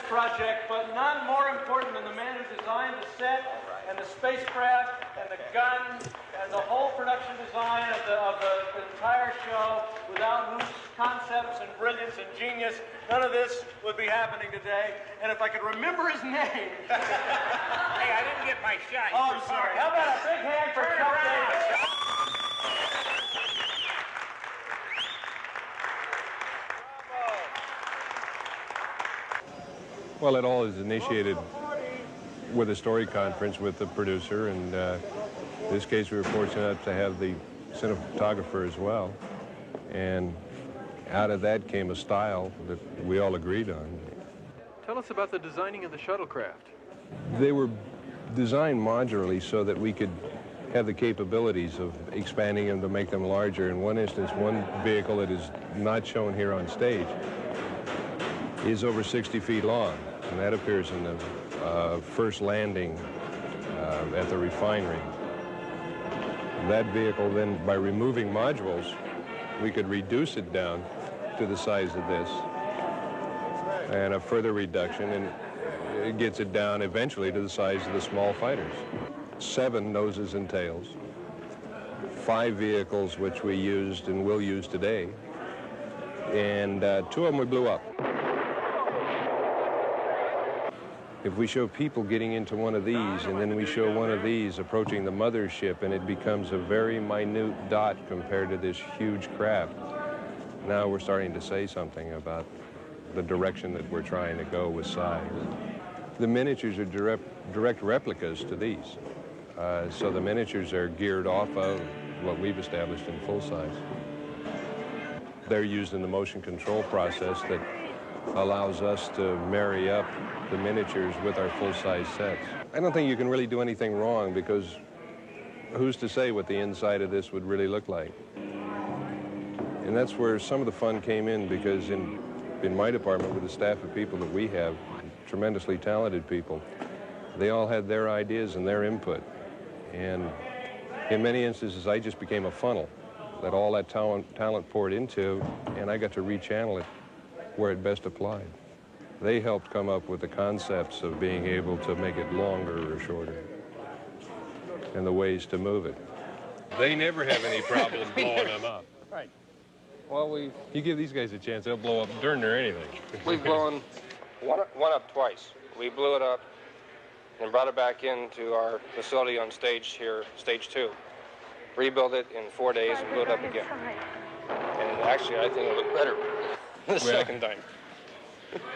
project, but none more important than the man who designed the set and the spacecraft and the gun and the whole production design of the entire show, without whose concepts and brilliance and genius, none of this would be happening today. And if I could remember his name. Hey, I didn't get my shot. Oh, I'm sorry. How about a big hand for Chuck Davis? Well, it all is initiated with a story conference with the producer, and in this case we were fortunate enough to have the cinematographer as well. And out of that came a style that we all agreed on. Tell us about the designing of the shuttlecraft. They were designed modularly so that we could have the capabilities of expanding them to make them larger. In one instance, one vehicle that is not shown here on stage is over 60 feet long, and that appears in the first landing at the refinery. That vehicle then, by removing modules, we could reduce it down to the size of this, and a further reduction, and it gets it down eventually to the size of the small fighters. 7 noses and tails, 5 vehicles which we used and will use today, and 2 of them we blew up. If we show people getting into one of these, and then we show one of these approaching the mothership, and it becomes a very minute dot compared to this huge craft, now we're starting to say something about the direction that we're trying to go with size. The miniatures are direct replicas to these. So the miniatures are geared off of what we've established in full size. They're used in the motion control process that allows us to marry up the miniatures with our full-size sets. I don't think you can really do anything wrong, because who's to say what the inside of this would really look like? And that's where some of the fun came in, because in my department, with the staff of people that we have, tremendously talented people, they all had their ideas and their input. And in many instances, I just became a funnel that all that talent poured into, and I got to rechannel it where it best applied. They helped come up with the concepts of being able to make it longer or shorter, and the ways to move it. They never have any problem blowing them up. Right. Well, you give these guys a chance, they'll blow up darn near anything. we've blown one up twice. We blew it up and brought it back into our facility on stage here, stage 2. Rebuilt it in 4 days and blew it up again. And actually, I think it looked better the second time.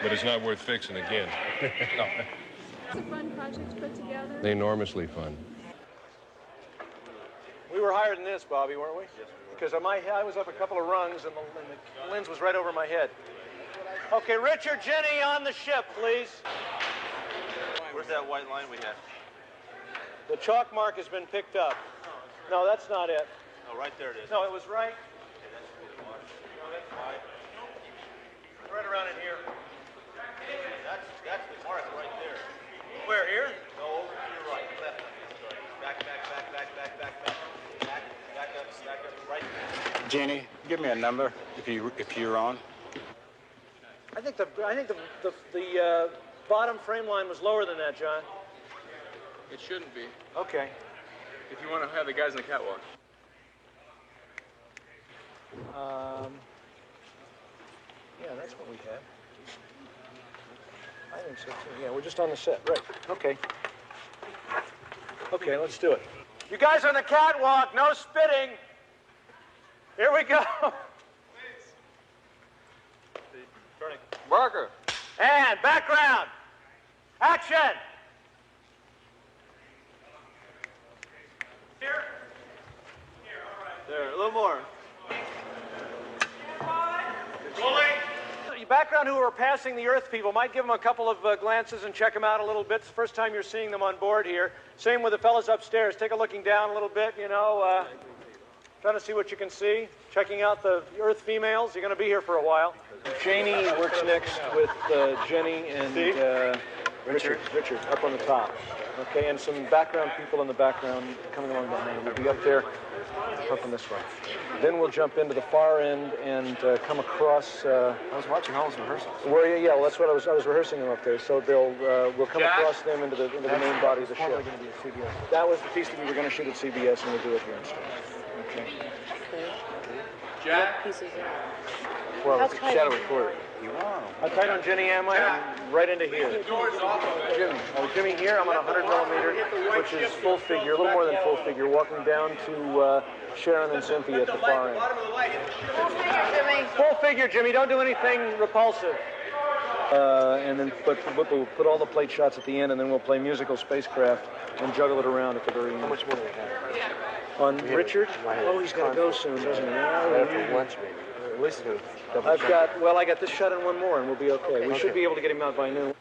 But it's not worth fixing again. No. It's a fun project to put together. Enormously fun. We were higher than this, Bobby, weren't we? Yes, we were. Because I was up a couple of rungs, and the lens was right over my head. Okay, Richard, Jenny, on the ship, please. Where's that white line we had? The chalk mark has been picked up. No, that's not it. Oh, right there it is. No, it was right. Okay, that should be the mark. No, that's right. Right around in here. That's the mark right there. Where, here? No, over to your right, left. Sorry. Back up, right. Jeannie, give me a number if you're on. I think the bottom frame line was lower than that, John. It shouldn't be, Okay. if you want to have the guys in the catwalk. Yeah, that's what we had. I think so, too. Yeah, we're just on the set. Right. Okay. Okay, let's do it. You guys on the catwalk, no spitting. Here we go. Turning. Barker. And background. Action. Here. Here, all right. There, a little more. Background who are passing the Earth people, might give them a couple of glances and check them out a little bit. It's the first time you're seeing them on board here. Same with the fellas upstairs. Take a looking down a little bit, you know, trying to see what you can see. Checking out the Earth females. You're going to be here for a while. Janie works next with Jenny and Richard, up on the top. Okay, and some background people in the background coming along behind. We'll be up there, up in this way. Then we'll jump into the far end and come across. I was watching all those rehearsals. Were you? Yeah, well, that's what I was rehearsing them up there. So we'll come across them into the main body of the show. That was the piece that we were going to shoot at CBS, and we'll do it here instead. Okay. Jack? Well, it's a shadow recorder. How tight on Jenny am I? Right into here. Jimmy here, I'm on 100 millimeter, which is full figure, a little more than full figure, walking down to Sharon and Cynthia at the far end. Full figure, Jimmy. Full figure, Jimmy, don't do anything repulsive. And then we'll put all the plate shots at the end, and then we'll play musical spacecraft and juggle it around at the very end. How much more do we have? On Richard? Oh, he's got to go soon, doesn't he? After lunch, maybe. At least I got this shot and one more, and we'll be okay. We should be able to get him out by noon.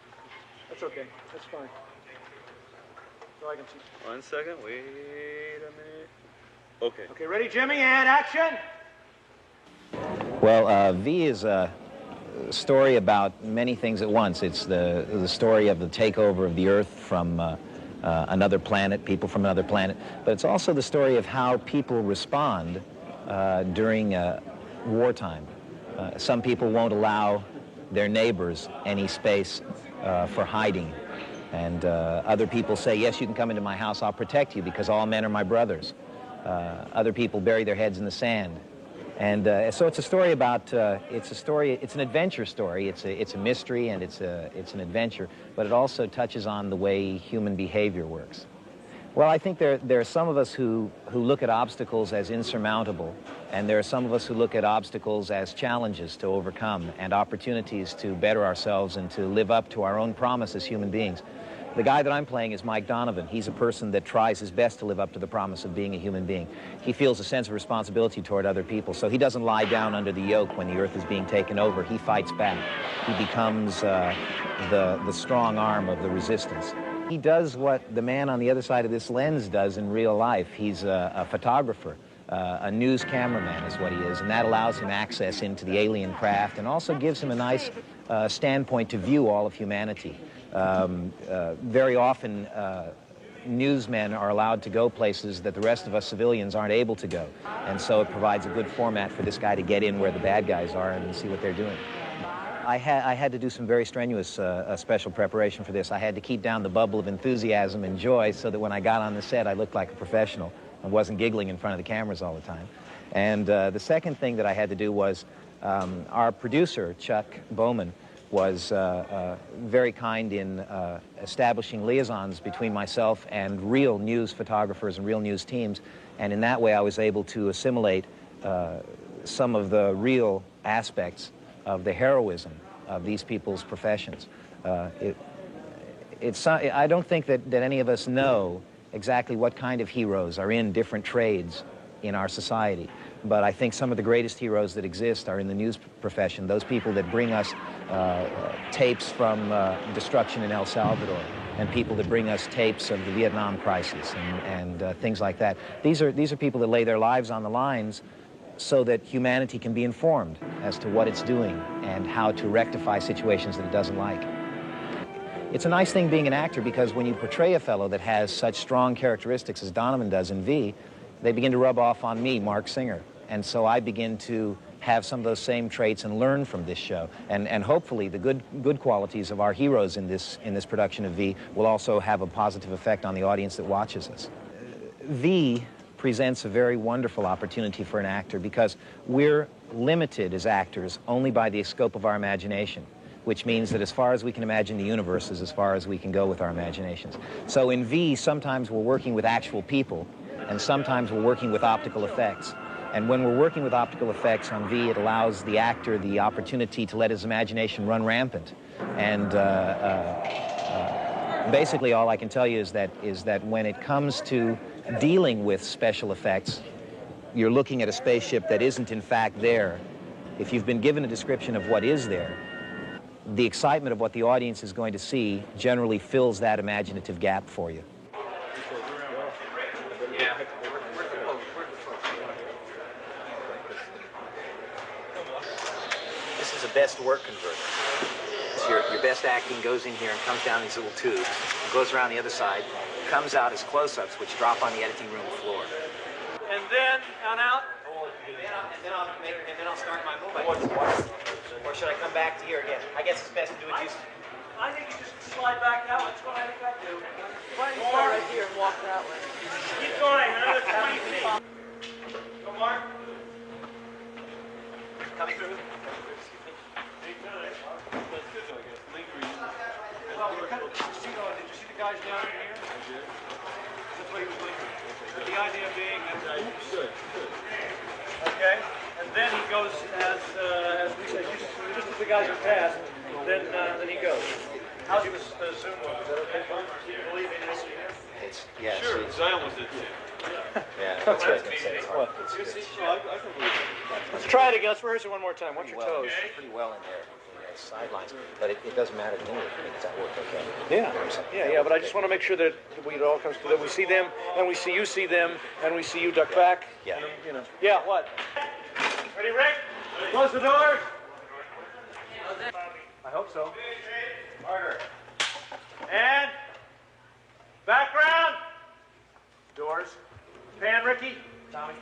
That's okay. That's fine. So I can see. 1 second. Wait a minute. Okay. Okay, ready, Jimmy, and action! Well, V is a story about many things at once. It's the story of the takeover of the Earth from another planet, people from another planet, but it's also the story of how people respond during wartime. Some people won't allow their neighbors any space for hiding, and other people say, yes, you can come into my house, I'll protect you because all men are my brothers. Other people bury their heads in the sand. And so it's a story about, it's an adventure story. It's a mystery and it's an adventure, but it also touches on the way human behavior works. Well, I think there are some of us who look at obstacles as insurmountable, and there are some of us who look at obstacles as challenges to overcome and opportunities to better ourselves and to live up to our own promise as human beings. The guy that I'm playing is Mike Donovan. He's a person that tries his best to live up to the promise of being a human being. He feels a sense of responsibility toward other people, so he doesn't lie down under the yoke when the Earth is being taken over. He fights back. He becomes the strong arm of the resistance. He does what the man on the other side of this lens does in real life. He's a photographer. A news cameraman is what he is, and that allows him access into the alien craft and also gives him a nice standpoint to view all of humanity. Very often, newsmen are allowed to go places that the rest of us civilians aren't able to go, and so it provides a good format for this guy to get in where the bad guys are and see what they're doing. I had to do some very strenuous special preparation for this. I had to keep down the bubble of enthusiasm and joy so that when I got on the set, I looked like a professional and wasn't giggling in front of the cameras all the time. And the second thing that I had to do was our producer, Chuck Bowman, was very kind in establishing liaisons between myself and real news photographers and real news teams. And in that way, I was able to assimilate some of the real aspects of the heroism of these people's professions. I don't think that any of us know exactly what kind of heroes are in different trades in our society. But I think some of the greatest heroes that exist are in the news profession, those people that bring us tapes from destruction in El Salvador, and people that bring us tapes of the Vietnam crisis and things like that. These are people that lay their lives on the lines so that humanity can be informed as to what it's doing and how to rectify situations that it doesn't like. It's a nice thing being an actor because when you portray a fellow that has such strong characteristics as Donovan does in V, they begin to rub off on me, Mark Singer. And so I begin to have some of those same traits and learn from this show. And hopefully the good qualities of our heroes in this production of V will also have a positive effect on the audience that watches us. V presents a very wonderful opportunity for an actor because we're limited as actors only by the scope of our imagination, which means that as far as we can imagine the universe is as far as we can go with our imaginations. So in V, sometimes we're working with actual people, and sometimes we're working with optical effects. And when we're working with optical effects on V, it allows the actor the opportunity to let his imagination run rampant. And basically all I can tell you is that when it comes to dealing with special effects, you're looking at a spaceship that isn't in fact there. If you've been given a description of what is there, the excitement of what the audience is going to see generally fills that imaginative gap for you. This is a best work converter. your best acting goes in here and comes down these little tubes, and goes around the other side, comes out as close-ups, which drop on the editing room floor. And then on out. And then I'll start my movie. Or should I come back to here again? I guess it's best to do it just. I think you just slide back that way. That's what I think I do. Go right here and walk that way. Keep going. Another 20 feet. Go, Mark. Coming through. Did you see the guys down in here? I did. That's what he was thinking. The idea being that, oops. Okay, and then he goes as we said, just as the guys are passed, then he goes. How's the Zoom work? Is that okay? Do you believe in this? It's, yeah. Sure, because I almost did too. Yeah, that's what I was going to say. It's hard. Let's try it again. Let's rehearse it one more time. Watch your toes. Pretty well in there. Sidelines, but it doesn't matter to me. Does that work okay? Yeah, but I just want to make sure that it all comes together. We see them, and we see them, and we see you duck back. Yeah. And, you know. Yeah, what? Ready, Rick? Close the doors. I hope so. Harder. And background. Doors. Pan, Ricky. Tommy.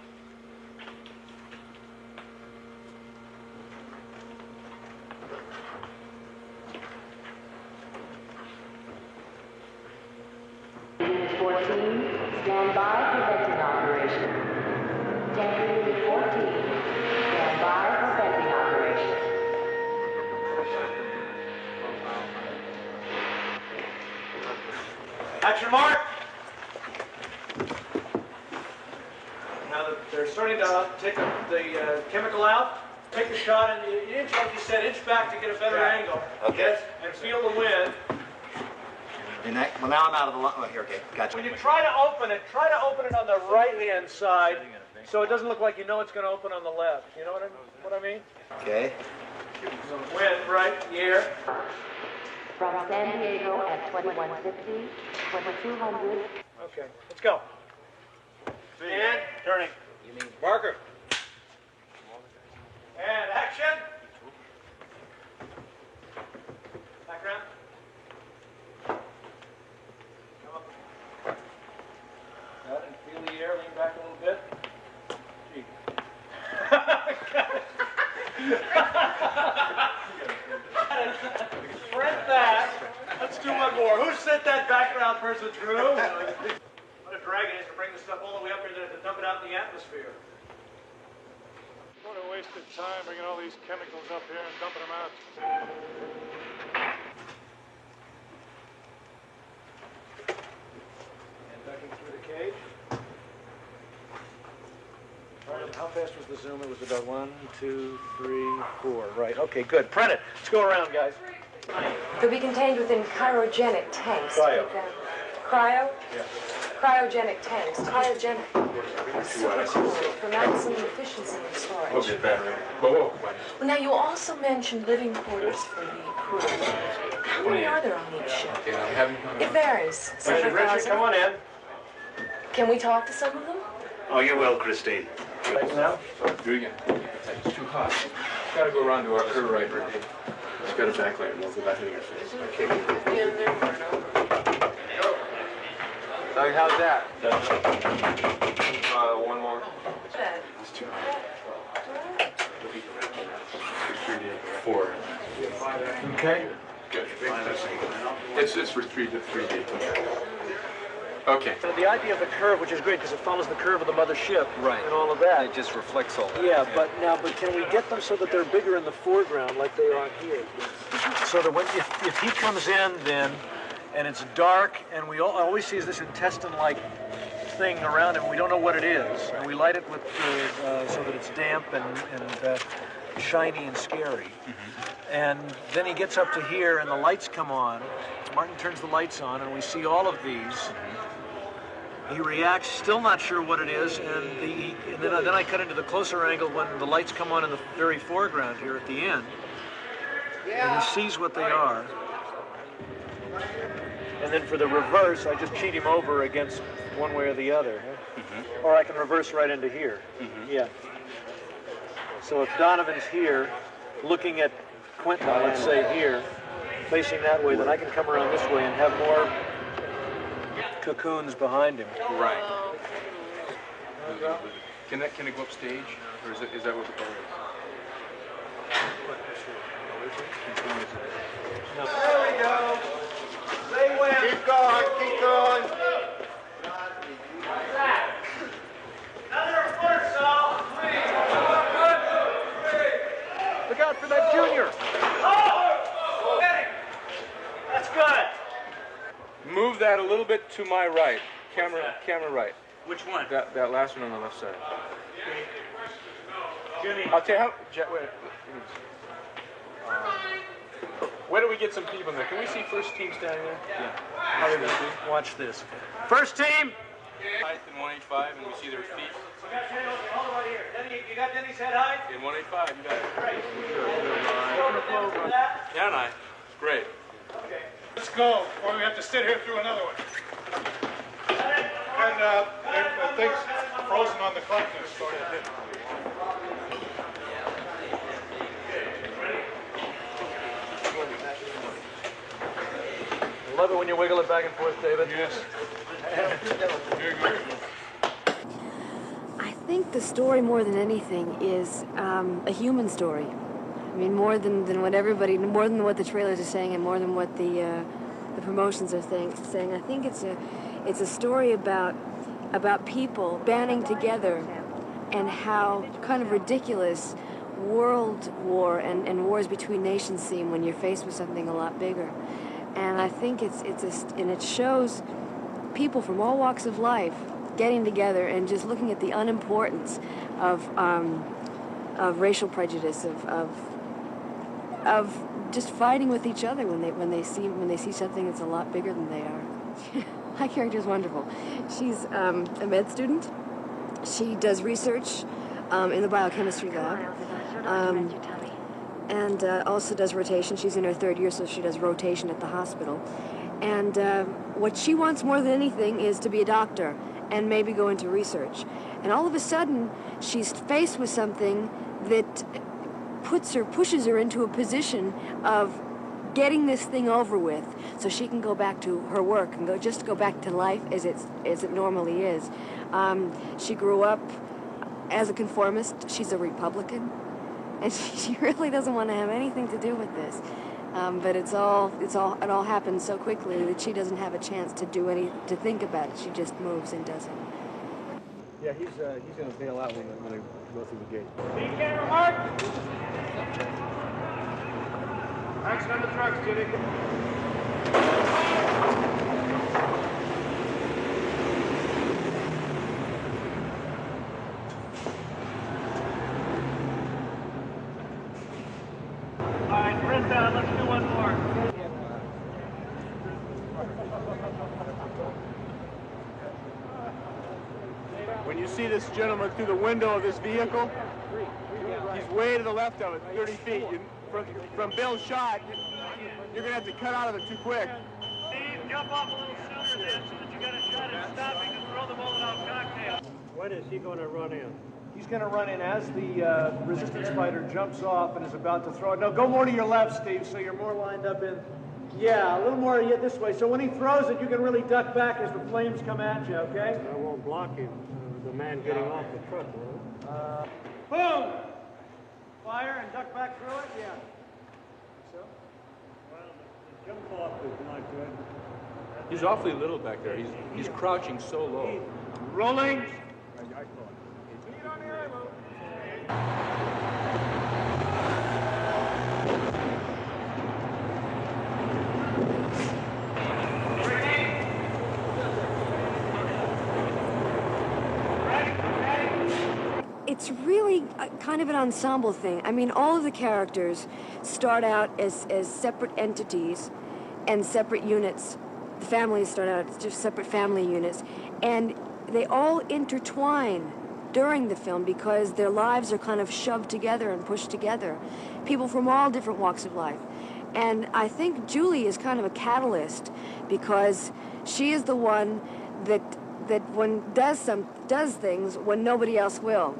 Unit 14, stand by for venting operation. Unit 14, stand by for venting operation. Action, Mark. Now that they're starting to take the chemical out, take the shot and inch, like you said, inch back to get a better angle. Okay. Yes, and feel the wind. Well, now I'm out of the line. Oh, here, okay, gotcha. When you try to open it on the right-hand side, so it doesn't look like you know it's going to open on the left. You know what I mean? Okay. So wind, right, here. From San Diego at 2150, 2200. Okay, let's go. And turning. You mean Marker. And action. Background. Come up. Got it. Feel the air. Lean back a little bit. Gee. Print that. Let's do one more. Who sent that background person through? What a drag it is to bring this stuff all the way up here to dump it out in the atmosphere. What a waste of time bringing all these chemicals up here and dumping them out. And ducking through the cage. Right, how fast was the zoom? It was about 1, 2, 3, 4. Right. Okay, good. Print it. Let's go around, guys. They'll be contained within cryogenic tanks. Cryo. Cryo? Yeah. Cryogenic tanks. Cryogenic. Super cool for maximum efficiency and storage. Well, now, you also mentioned living quarters for the crew. How many are there on each ship? It varies. Richard, come on in. Can we talk to some of them? Oh, you will, Christine. Right now? Do it again. It's too hot. Gotta go around to our curve right, Ricky. It's got a backlight and we'll go back in your face. Okay. Doug, how's that? One more. It's too hot. 4. Okay. Good. It's for 3D. Okay. So the idea of the curve, which is great because it follows the curve of the mother ship, Right. and all of that. It just reflects all that. Yeah, but can we get them so that they're bigger in the foreground like they are here? So that if he comes in then, and it's dark, and all we see is this intestine-like thing around him, we don't know what it is, and we light it with so that it's damp and shiny and scary. And then he gets up to here, and the lights come on. Martin turns the lights on, and we see all of these. He reacts, still not sure what it is, and then I cut into the closer angle when the lights come on in the very foreground here at the end. And he sees what they are. And then for the reverse, I just cheat him over against one way or the other. Or I can reverse right into here. Yeah. So if Donovan's here, looking at Quentin, let's say here, facing that way, then I can come around this way and have more cocoons behind him. Right. Can it go up stage, or is that what the goal is? There we go. They win. Keep going, keep going. Another foot or so. Look out for that junior. Oh! That's good. Move that a little bit to my right. Camera right. Which one? That last one on the left side. Jimmy. I'll tell you how. Wait. Where do we get some people there? Can we see first team standing there? Yeah. How are they going to do? Watch this. First team. Height in 185, and we see their feet. Hold it right here. Denny, you got Denny's head height? In 185, you got it. Great. Yeah, and I. Great. Okay. Let's go, or we have to sit here through another one. And the thing's frozen on the clock. I love it when you wiggle it back and forth, David. Yes. Very good. I think the story, more than anything, is a human story. I mean, more than what more than what the trailers are saying, and more than what the promotions are saying. I think it's a story about people banding together, and how kind of ridiculous world war and wars between nations seem when you're faced with something a lot bigger. And I think it shows people from all walks of life getting together and just looking at the unimportance of racial prejudice, of just fighting with each other when they see something that's a lot bigger than they are. My character is wonderful. She's a med student. She does research in the biochemistry lab, and also does rotation. She's in her third year, so she does rotation at the hospital. And what she wants more than anything is to be a doctor and maybe go into research. And all of a sudden, she's faced with something that pushes her into a position of getting this thing over with, so she can go back to her work and go back to life as it normally is. She grew up as a conformist. She's a Republican, and she really doesn't want to have anything to do with this. But it all happens so quickly that she doesn't have a chance to think about it. She just moves and does it. Yeah, he's going to bail out when they go through the gate. Speed camera, Mark. Action on the trucks, Jimmy. All right, press down. Let's do one more. When you see this gentleman through the window of this vehicle, he's way to the left of it, 30 feet. From Bill's shot, you're going to have to cut out of it too quick. Steve, jump off a little sooner then so that you got a shot at stopping and throw the Molotov cocktail. When is he going to run in? He's going to run in as the resistance fighter jumps off and is about to throw it. No, go more to your left, Steve, so you're more lined up in. Yeah, a little more this way. So when he throws it, you can really duck back as the flames come at you, okay? I won't block him, the man getting off the truck, will it? Boom! Fire and duck back through it? Yeah. So? Well, the jump off is not good. He's awfully little back there. He's crouching so low. Rolling. It's really kind of an ensemble thing. I mean, all of the characters start out as separate entities and separate units. The families start out as just separate family units. And they all intertwine during the film because their lives are kind of shoved together and pushed together. People from all different walks of life. And I think Julie is kind of a catalyst because she is the one that does things when nobody else will.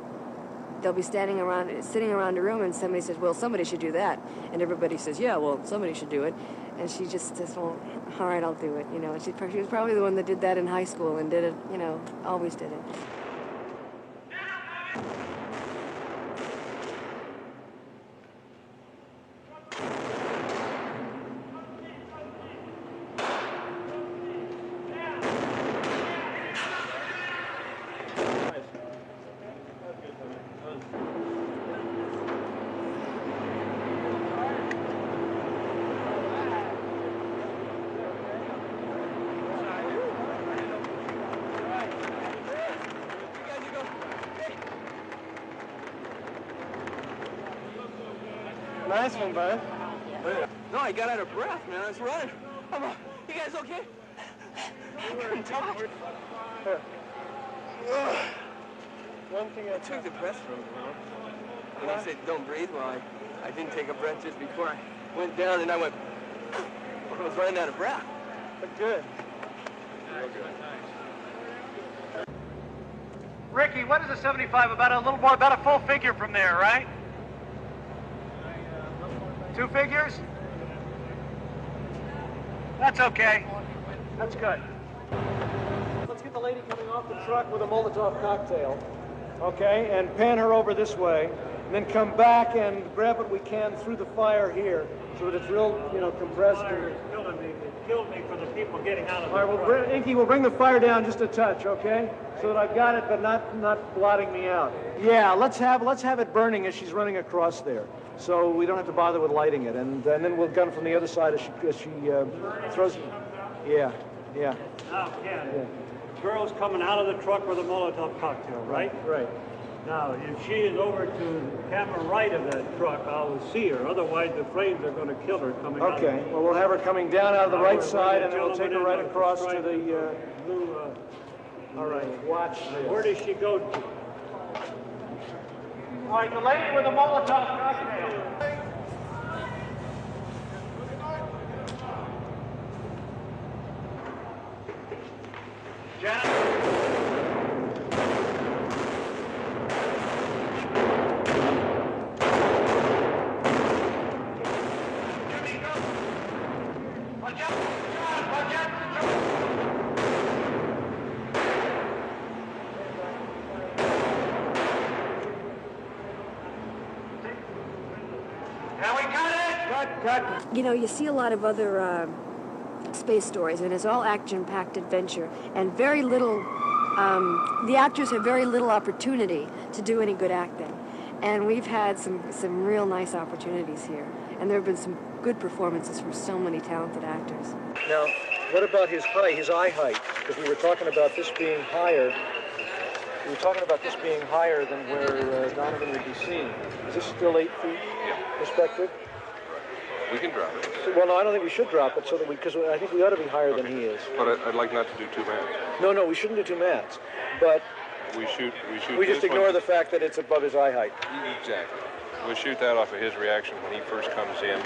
They'll be sitting around a room, and somebody says, well, somebody should do that. And everybody says, yeah, well, somebody should do it. And she just says, well, all right, I'll do it, you know. And she was probably the one that did that in high school and did it, you know, always did it. Nice one, bud. No, I got out of breath, man. I was running. You guys okay? I couldn't talk. One thing I took the breath from him, you know. And he said, don't breathe. Well, I didn't take a breath just before I went down, and I went, I was running out of breath. But good. Ricky, what is a 75? About a little more, about a full figure from there, right? 2 figures? That's okay. That's good. Let's get the lady coming off the truck with a Molotov cocktail, okay, and pan her over this way, and then come back and grab what we can through the fire here, so that it's real, you know, compressed. Fire is killing me. It killed me for the people getting out of the All right, well, Inky, we'll bring the fire down just a touch, okay, so that I've got it, but not blotting me out. Yeah, let's have it burning as she's running across there, so we don't have to bother with lighting it, and then we'll gun from the other side as she throws. Yeah. Now, Ken, girl's coming out of the truck with a Molotov cocktail, right? Right. Now, if she is over to the camera right of that truck, I will see her. Otherwise, the flames are going to kill her coming out. Okay, well, we'll have her coming down out of the right side, and then we'll take her right across to the... blue, all right, watch this. Where does she go to? All right, the lady with the Molotov cocktail. Janet? You know, you see a lot of other space stories, and it's all action-packed adventure, and very little, the actors have very little opportunity to do any good acting. And we've had some real nice opportunities here, and there have been some good performances from so many talented actors. Now, what about his height, his eye height? Because we were talking about this being higher. We were talking about this being higher than where Donovan would be seen. Is this still 8 feet perspective? We can drop it. Well, no, I don't think we should drop it, so that because I think we ought to be higher than he is. But I'd like not to do 2 mats. No, we shouldn't do 2 mats. But we just ignore the fact that it's above his eye height. Exactly. We'll shoot that off of his reaction when he first comes in.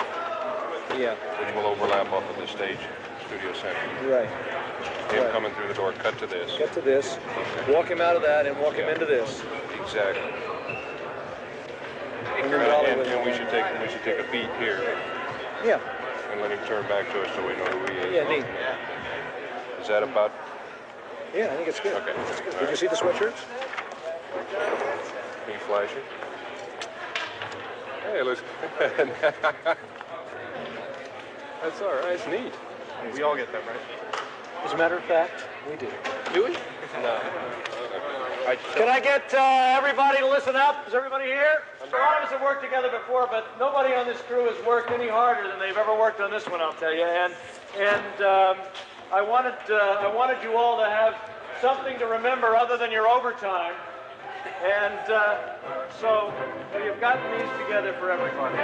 Yeah. Which will overlap off of the stage, studio center. Right. Him coming through the door, cut to this. Cut to this. Okay. Walk him out of that and walk him into this. Exactly. And we should take a beat here. Yeah. And let him turn back to us so we know who he is. Yeah, neat. Is that about? Yeah, I think it's good. Okay. It's good. Did you see the sweatshirts? Can you flash it? Hey, looks good. That's all right. It's neat. We all get them, right? As a matter of fact, we do. Do we? No. Can I get everybody to listen up? Is everybody here? A lot of us have worked together before, but nobody on this crew has worked any harder than they've ever worked on this one, I'll tell you. And I wanted you all to have something to remember other than your overtime. And so you've gotten these together for everybody.